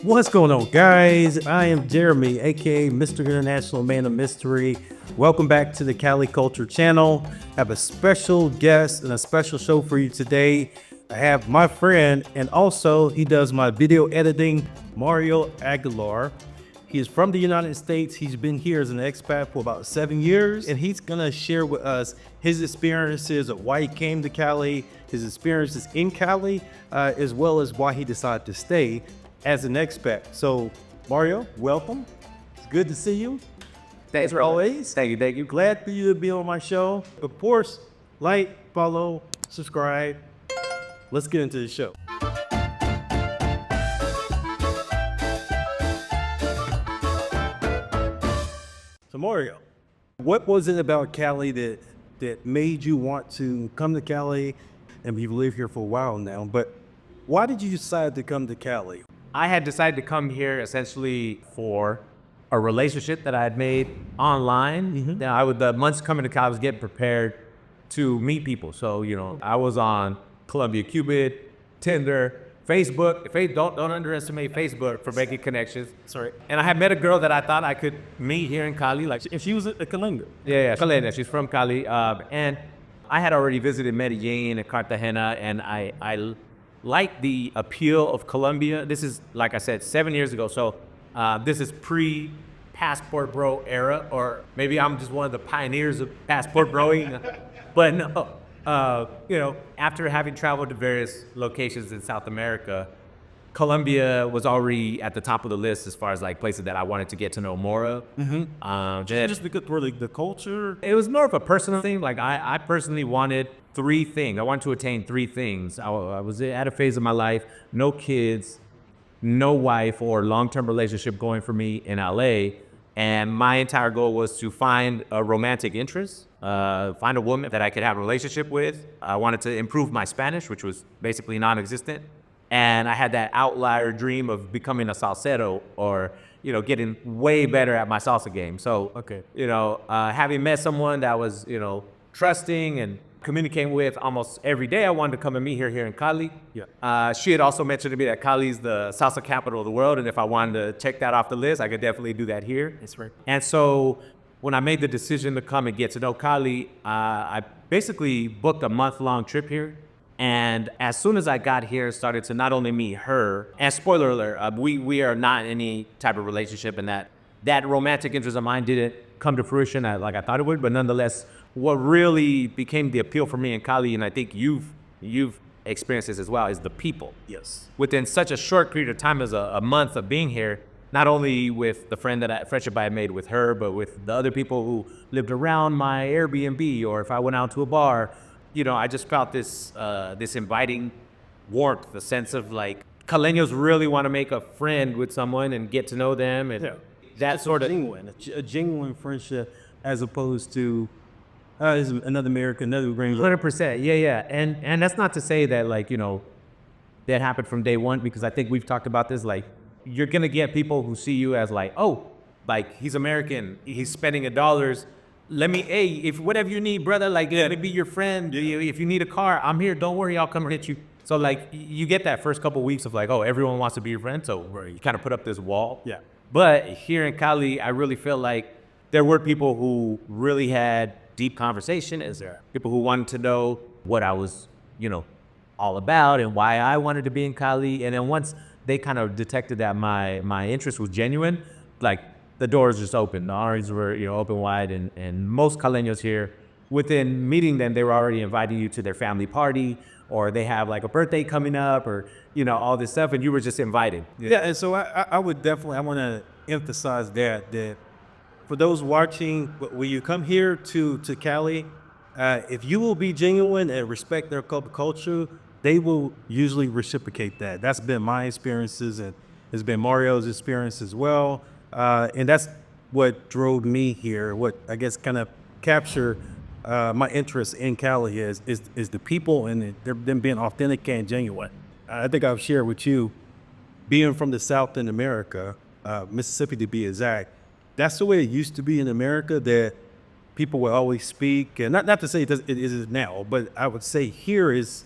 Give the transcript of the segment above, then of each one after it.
What's going on, guys? I am Jeremy, aka Mr. International Man of Mystery. Welcome back to the Cali Culture channel. I have a special guest and a special show for you today. I have my friend, and also he does my video editing, Mario Aguilar. He is from the United States. He's been here as an expat for about 7 years, and he's gonna share with us his experiences of why he came to Cali, his experiences in Cali, as well as why he decided to stay as an expat. So, Mario, welcome. It's good to see you. Thanks for always. Thank you, thank you. Glad for you to be on my show. Of course, like, follow, subscribe. Let's get into the show. So Mario, what was it about Cali that made you want to come to Cali? And we've lived here for a while now, but why did you decide to come to Cali? I had decided to come here essentially for a relationship that I had made online. Now, the months coming to Cali, I was getting prepared to meet people. So, I was on Colombia Cupid, Tinder, Facebook. Don't underestimate Facebook for making connections. Sorry. And I had met a girl that I thought I could meet here in Cali. If she was a Colombian. Yeah, Calena. She's from Cali. And I had already visited Medellin and Cartagena, and I like the appeal of Colombia. This is, like I said, 7 years ago. So this is pre-passport bro era, or maybe I'm just one of the pioneers of passport broing. But no, after having traveled to various locations in South America, Colombia was already at the top of the list as far as like places that I wanted to get to know more of. Just because for the culture? It was more of a personal thing. Like I personally wanted three things. I wanted to attain three things. I was at a phase of my life, no kids, no wife or long-term relationship going for me in LA. And my entire goal was to find a romantic interest, find a woman that I could have a relationship with. I wanted to improve my Spanish, which was basically non-existent. And I had that outlier dream of becoming a salsero or, getting way better at my salsa game. So, having met someone that was, trusting and communicating with almost every day, I wanted to come and meet her here in Cali. Yeah. She had also mentioned to me that Cali is the salsa capital of the world. And if I wanted to check that off the list, I could definitely do that here. That's right. And so when I made the decision to come and get to know Cali, I basically booked a month-long trip here. And as soon as I got here, started to not only meet her, and spoiler alert, we are not in any type of relationship, and that romantic interest of mine didn't come to fruition like I thought it would. But nonetheless, what really became the appeal for me in Cali, and I think you've experienced this as well, is the people. Yes. Within such a short period of time as a month of being here, not only with the friendship I had made with her, but with the other people who lived around my Airbnb, or if I went out to a bar, I just felt this inviting warmth, the sense of like Caleños really want to make a friend with someone and get to know them, and that sort of a genuine friendship, as opposed to another American, another green. 100%, yeah, and that's not to say that that happened from day one, because I think we've talked about this. Like, you're gonna get people who see you as like, oh, like he's American, he's spending $. Hey, if whatever you need, brother, like, let me be your friend. If you need a car, I'm here. Don't worry, I'll come and hit you. So, like, you get that first couple weeks of like, oh, everyone wants to be your friend. So you kind of put up this wall. Yeah. But here in Cali, I really feel like there were people who really had deep conversation. Is there people who wanted to know what I was, all about and why I wanted to be in Cali. And then once they kind of detected that my interest was genuine, like, the doors just opened. The arms were, open wide, and most Caleños here, within meeting them, they were already inviting you to their family party, or they have like a birthday coming up, or all this stuff, and you were just invited. Yeah, and so I would definitely, I want to emphasize that for those watching, when you come here to Cali, if you will be genuine and respect their culture, they will usually reciprocate that. That's been my experiences, and it's been Mario's experience as well. And that's what drove me here. What I guess kind of captured my interest in Cali is the people, and them being authentic and genuine. I think I've shared with you, being from the South in America, Mississippi to be exact. That's the way it used to be in America, that people will always speak, and not to say it is now, but I would say here is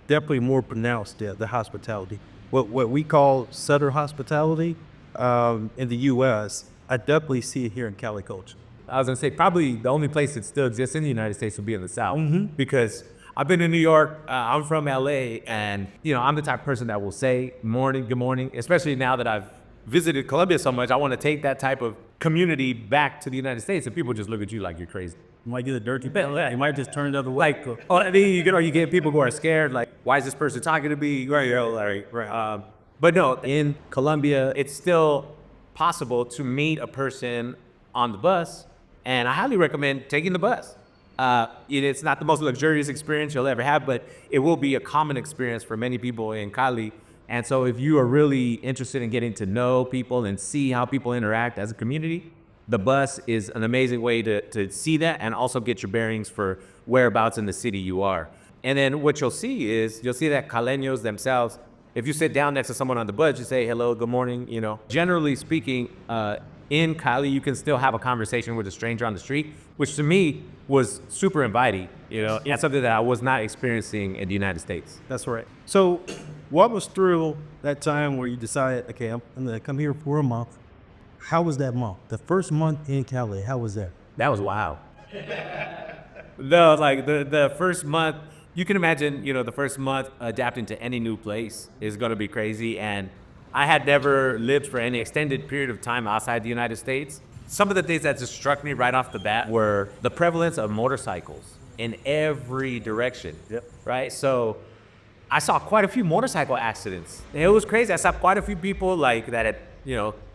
definitely more pronounced, the hospitality. what we call Southern hospitality in the U.S., I definitely see it here in Cali culture. I was gonna say probably the only place that still exists in the United States would be in the South, because I've been in New York. I'm from LA, and I'm the type of person that will say morning, good morning, especially now that I've visited Colombia so much. I want to take that type of community back to the United States, and people just look at you like you're crazy. You might get a dirty bit. You might just turn the other way. Like, oh, I mean, you get people who are scared, like, why is this person talking to me? Right, Right. but no, in Colombia, it's still possible to meet a person on the bus, and I highly recommend taking the bus. It's not the most luxurious experience you'll ever have, but it will be a common experience for many people in Cali. And so if you are really interested in getting to know people and see how people interact as a community, the bus is an amazing way to see that and also get your bearings for whereabouts in the city you are. And then what you'll see is that Caleños themselves, if you sit down next to someone on the bus, you say, hello, good morning, Generally speaking, in Cali, you can still have a conversation with a stranger on the street, which to me was super inviting, That's something that I was not experiencing in the United States. That's right. So walk us through that time where you decided, okay, I'm going to come here for a month. How was that month? The first month in Cali, how was that? That was wild. The first month, you can imagine, the first month adapting to any new place is going to be crazy. And I had never lived for any extended period of time outside the United States. Some of the things that just struck me right off the bat were the prevalence of motorcycles in every direction. Yep. Right? So I saw quite a few motorcycle accidents. It was crazy. I saw quite a few people that had,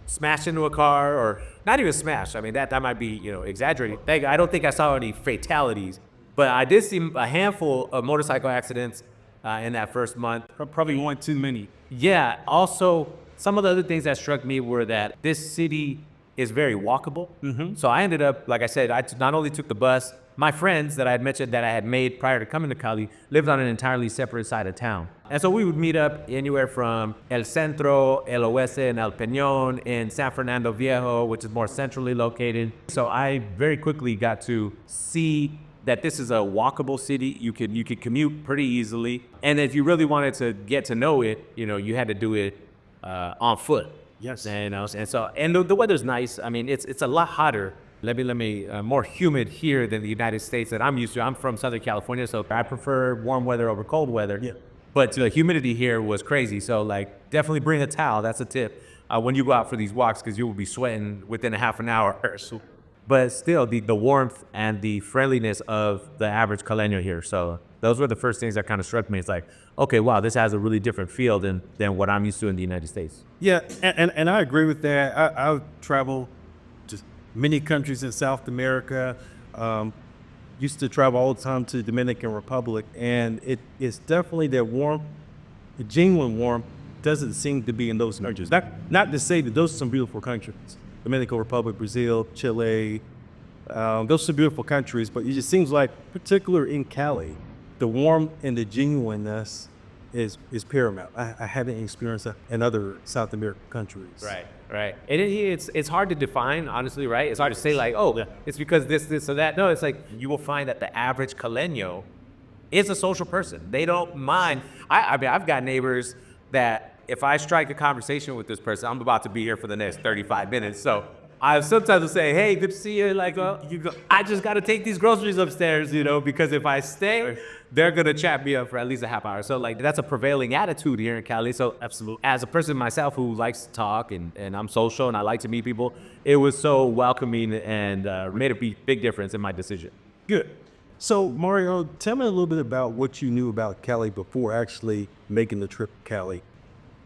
smashed into a car, or not even smashed. I mean, that might be, exaggerating. I don't think I saw any fatalities, but I did see a handful of motorcycle accidents in that first month. Probably one too many. Yeah. Also, some of the other things that struck me were that this city is very walkable. So I ended up, like I said, I not only took the bus, my friends that I had mentioned that I had made prior to coming to Cali lived on an entirely separate side of town. And so we would meet up anywhere from El Centro, El Oeste, and El Peñón in San Fernando Viejo, which is more centrally located. So I very quickly got to see that this is a walkable city. You could commute pretty easily. And if you really wanted to get to know it, you had to do it on foot. Yes. And the weather's nice. I mean, it's a lot hotter. Let me more humid here than the United States that I'm used to. I'm from Southern California, so I prefer warm weather over cold weather. Yeah. But the humidity here was crazy. So definitely bring a towel. That's a tip when you go out for these walks, because you will be sweating within a half an hour or so. But still, the warmth and the friendliness of the average Caleño here. So those were the first things that kind of struck me. It's like, okay, wow, this has a really different feel than what I'm used to in the United States. Yeah, and I agree with that. I've traveled to many countries in South America. Used to travel all the time to the Dominican Republic, and it's definitely that warmth, the genuine warmth, doesn't seem to be in those countries. Not to say that those are some beautiful countries. Dominican Republic, Brazil, Chile, those are some beautiful countries, but it just seems like, particularly in Cali, the warmth and the genuineness is paramount. I haven't experienced that in other South American countries. Right. It's hard to define, honestly, right? It's hard to say it's because this, or that. No, it's like you will find that the average Caleño is a social person. They don't mind. I mean, I've got neighbors that if I strike a conversation with this person, I'm about to be here for the next 35 minutes. So I sometimes will say, hey, good to see you. I just got to take these groceries upstairs, because if I stay, they're going to chat me up for at least a half hour. So that's a prevailing attitude here in Cali. So absolutely, as a person myself who likes to talk and I'm social and I like to meet people, it was so welcoming and made a big difference in my decision. Good. So Mario, tell me a little bit about what you knew about Cali before actually making the trip to Cali.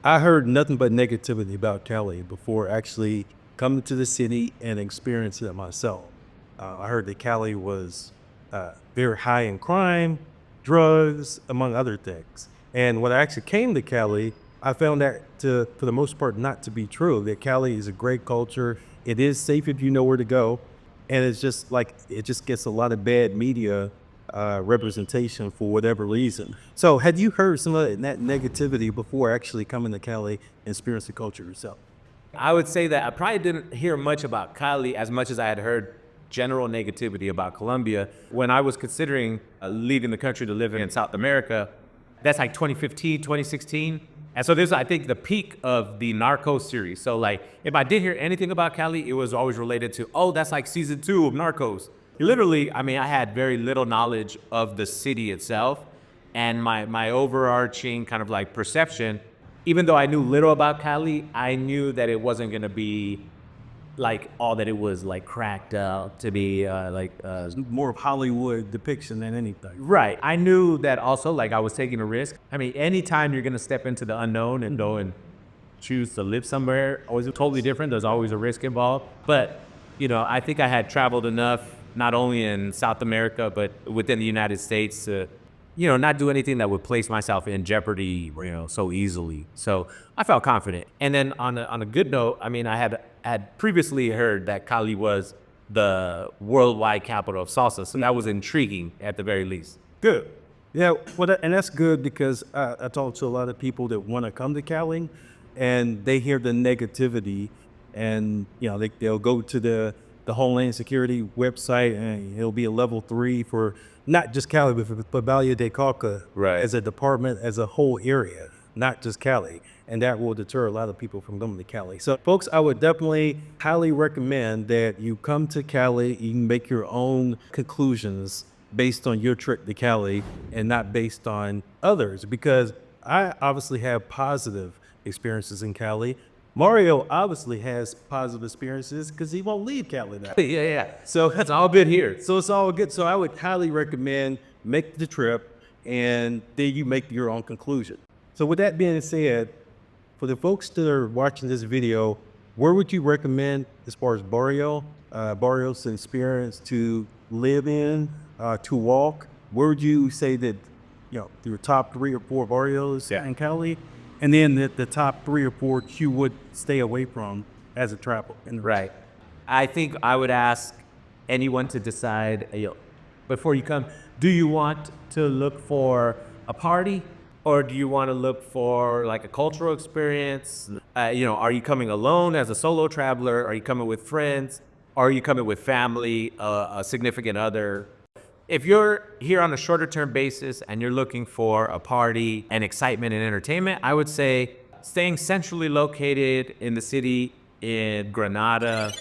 I heard nothing but negativity about Cali before actually coming to the city and experiencing it myself. I heard that Cali was very high in crime, drugs, among other things. And when I actually came to Cali, I found that for the most part, not to be true. That Cali is a great culture. It is safe if you know where to go. And it's just it just gets a lot of bad media representation for whatever reason. So had you heard some of that negativity before actually coming to Cali and experiencing the culture yourself? I would say that I probably didn't hear much about Cali as much as I had heard general negativity about Colombia. When I was considering leaving the country to live in South America, that's like 2015, 2016. And so this, I think, the peak of the Narcos series. So like, if I did hear anything about Cali, it was always related to, oh, that's like season 2 of Narcos. Literally, I mean, I had very little knowledge of the city itself, and my overarching kind of like perception, even though I knew little about Cali, I knew that it wasn't gonna be like all that it was like cracked up to be More of Hollywood depiction than anything. right. I knew that also, like, I was taking a risk. I mean, anytime you're gonna step into the unknown and go and choose to live somewhere, always totally different. There's always a risk involved. But I think I had traveled enough, not only in South America but within the United States, to not do anything that would place myself in jeopardy, so easily. So I felt confident. And then on a good note, I mean, I had previously heard that Cali was the worldwide capital of salsa, so that was intriguing at the very least. Good. Yeah, well, and that's good because I talk to a lot of people that want to come to Cali, and they hear the negativity, and they'll go to the Homeland Security website, and it'll be a level 3 for not just Cali, but Valle de Cauca Right. as a department, as a whole area, not just Cali. And that will deter a lot of people from coming to Cali. So, folks, I would definitely highly recommend that you come to Cali. You can make your own conclusions based on your trip to Cali and not based on others, because I obviously have positive experiences in Cali. Mario obviously has positive experiences because he won't leave Cali now. Yeah. So That's all good here. So it's all good. So I would highly recommend make the trip, and then you make your own conclusion. So with that being said, for the folks that are watching this video, where would you recommend as far as Barrios experience to live in, to walk? Where would you say that, your top 3 or 4 barrios in Cali, and then the top 3 or 4 you would stay away from as a traveler? Right. I think I would ask anyone to decide, before you come, do you want to look for a party, or do you want to look for like a cultural experience? Are you coming alone as a solo traveler? Are you coming with friends? Are you coming with family, a significant other? If you're here on a shorter term basis and you're looking for a party and excitement and entertainment, I would say staying centrally located in the city in Granada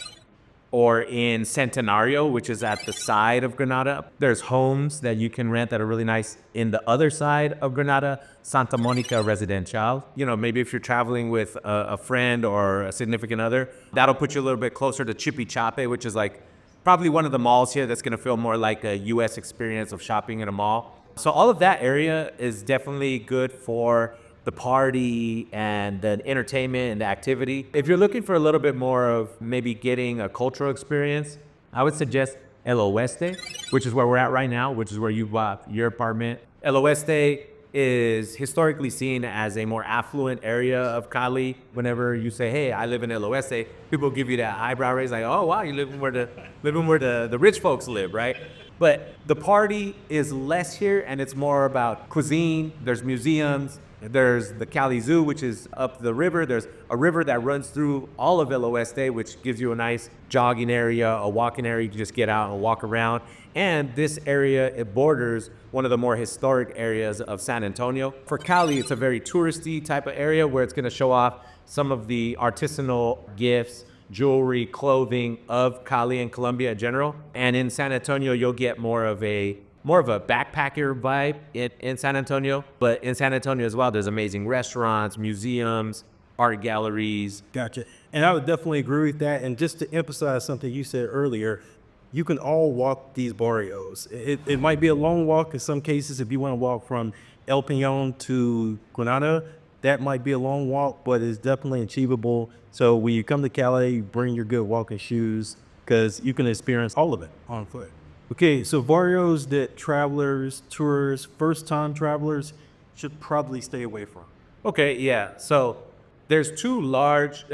or in Centenario, which is at the side of Granada. There's homes that you can rent that are really nice in the other side of Granada, Santa Monica Residencial. Maybe if you're traveling with a friend or a significant other, that'll put you a little bit closer to Chipichape, which is like probably one of the malls here that's gonna feel more like a US experience of shopping in a mall. So all of that area is definitely good for the party and the entertainment and the activity. If you're looking for a little bit more of maybe getting a cultural experience, I would suggest El Oeste, which is where we're at right now, which is where you bought your apartment. El Oeste is historically seen as a more affluent area of Cali. Whenever you say, hey, I live in El Oeste, people give you that eyebrow raise like, oh, wow, you living where the rich folks live, right? But the party is less here, and it's more about cuisine. There's museums. There's the Cali Zoo, which is up the river. There's a river that runs through all of El Oeste, which gives you a nice jogging area, a walking area. You can just get out and walk around. And this area, it borders one of the more historic areas of San Antonio. For Cali, it's a very touristy type of area where it's going to show off some of the artisanal gifts, jewelry, clothing of Cali and Colombia in general. And in San Antonio, you'll get more of a backpacker vibe in San Antonio. But in San Antonio as well, there's amazing restaurants, museums, art galleries. Gotcha. And I would definitely agree with that. And just to emphasize something you said earlier, you can all walk these barrios. It might be a long walk in some cases. If you want to walk from El Peñon to Granada, that might be a long walk, but it's definitely achievable. So when you come to Cali, bring your good walking shoes because you can experience all of it on foot. Okay, so barrios that travelers, tourists, first-time travelers should probably stay away from. Okay, yeah. So there's 3 large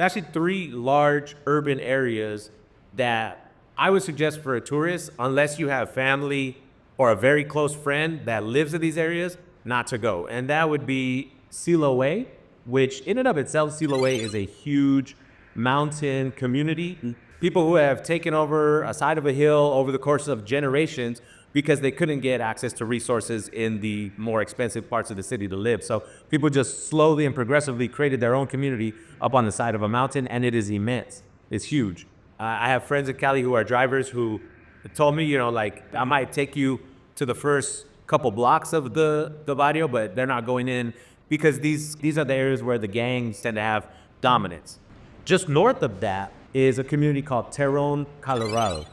urban areas that I would suggest for a tourist, unless you have family or a very close friend that lives in these areas, not to go. And that would be Siloé, which in and of itself, Siloé is a huge mountain community. People who have taken over a side of a hill over the course of generations because they couldn't get access to resources in the more expensive parts of the city to live. So people just slowly and progressively created their own community up on the side of a mountain, and it is immense. It's huge. I have friends in Cali who are drivers who told me, like, I might take you to the first couple blocks of the barrio, but they're not going in because these are the areas where the gangs tend to have dominance. Just north of that is a community called Terron, Colorado.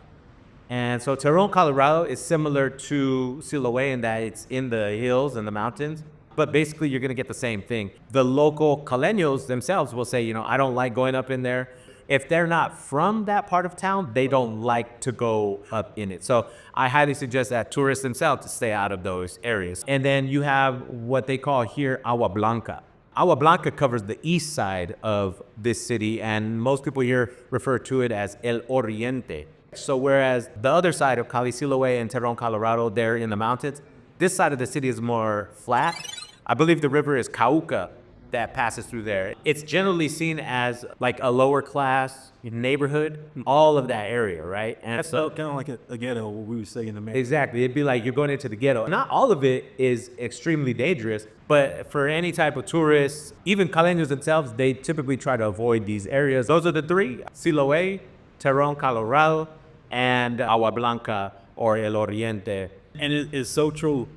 And so Terron, Colorado is similar to Siloé in that it's in the hills and the mountains, but basically you're gonna get the same thing. The local Caleños themselves will say, I don't like going up in there. If they're not from that part of town, they don't like to go up in it. So I highly suggest that tourists themselves to stay out of those areas. And then you have what they call here Agua Blanca. Agua Blanca covers the east side of this city, and most people here refer to it as El Oriente. So whereas the other side of Cali, Siloé, and Terron, Colorado, they're in the mountains, this side of the city is more flat. I believe the river is Cauca that passes through there. It's generally seen as like a lower class neighborhood, all of that area, right? And So kind of like a ghetto, what we would say in America. exactly, it'd be like you're going into the ghetto. Not all of it is extremely dangerous, but for any type of tourists, even Caleños themselves, they typically try to avoid these areas. Those are the three: Siloé, Terron, Colorado, and Agua Blanca or El Oriente. And it is so true,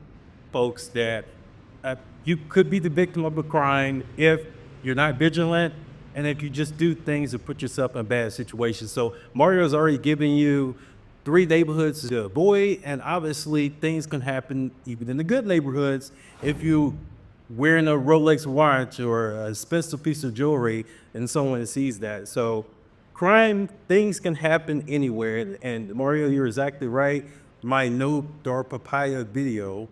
folks, that you could be the victim of a crime if you're not vigilant and if you just do things to put yourself in bad situations. So Mario's already given you 3 neighborhoods to avoid, and obviously things can happen even in the good neighborhoods if you wearing a Rolex watch or a expensive piece of jewelry and someone sees that. So crime, things can happen anywhere. And Mario, you're exactly right. My No Dar Papaya video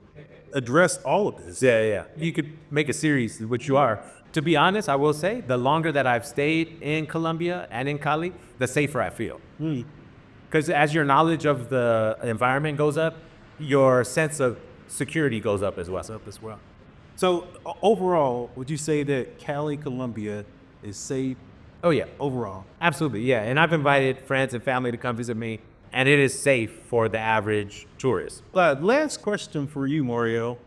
addressed all of this. Yeah. You could make a series, which you are. To be honest, I will say the longer that I've stayed in Colombia and in Cali, the safer I feel. Because as your knowledge of the environment goes up, your sense of security goes up as well. So overall, would you say that Cali, Colombia is safe Oh yeah, overall? absolutely, yeah. And I've invited friends and family to come visit me, and it is safe for the average tourist. Last question for you, Mario.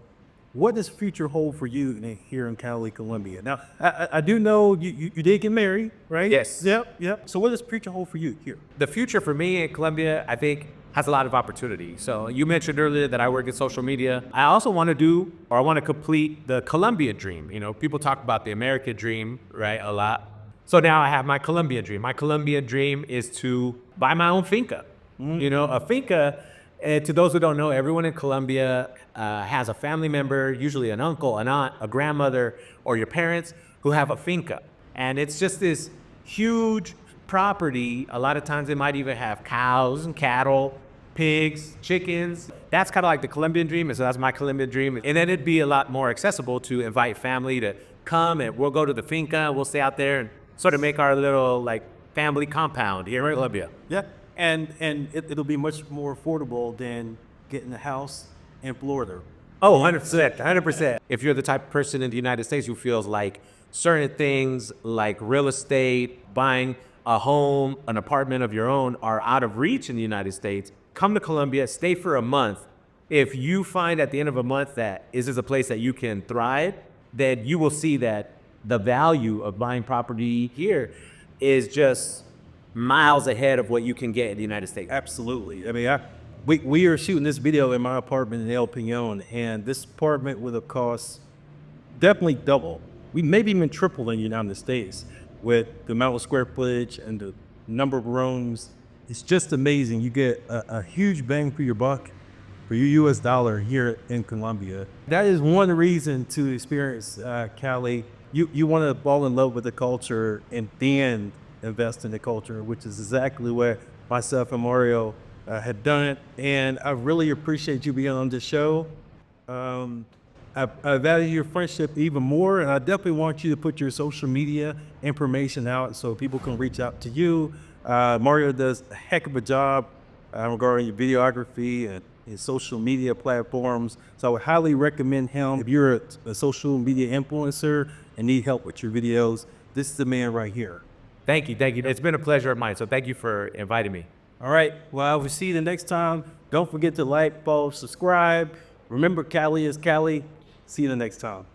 What does future hold for you here in Cali, Colombia? Now, I do know you did get married, right? Yes. Yep. So what does future hold for you here? The future for me in Colombia, I think, has a lot of opportunity. So you mentioned earlier that I work in social media. I also want to complete the Colombia dream. People talk about the American dream, right, a lot. So now I have my Colombia dream. My Colombia dream is to buy my own finca. A finca, to those who don't know, everyone in Colombia has a family member, usually an uncle, an aunt, a grandmother, or your parents who have a finca. And it's just this huge property. A lot of times they might even have cows and cattle, pigs, chickens. That's kind of like the Colombian dream, and so that's my Colombian dream. And then it'd be a lot more accessible to invite family to come, and we'll go to the finca, we'll stay out there and sort of make our little family compound here in Colombia. Yeah. And it'll be much more affordable than getting a house in Florida. Oh, 100%, 100%. If you're the type of person in the United States who feels like certain things like real estate, buying a home, an apartment of your own are out of reach in the United States, come to Colombia, stay for a month. If you find at the end of a month that this is a place that you can thrive, then you will see that the value of buying property here is just miles ahead of what you can get in the United States. Absolutely. I mean, we are shooting this video in my apartment in El Peñon, and this apartment would have cost definitely double. We maybe even triple in the United States with the amount of square footage and the number of rooms. It's just amazing. You get a huge bang for your buck for your U.S. dollar here in Colombia. That is one reason to experience Cali. You want to fall in love with the culture and then invest in the culture, which is exactly what myself and Mario had done. And I really appreciate you being on this show. I value your friendship even more, and I definitely want you to put your social media information out so people can reach out to you. Mario does a heck of a job regarding your videography and his social media platforms. So I would highly recommend him. If you're a social media influencer and need help with your videos, this is the man right here. Thank you. It's been a pleasure of mine. So thank you for inviting me. All right. Well, we'll see you the next time. Don't forget to like, follow, subscribe. Remember, Cali is Cali. See you the next time.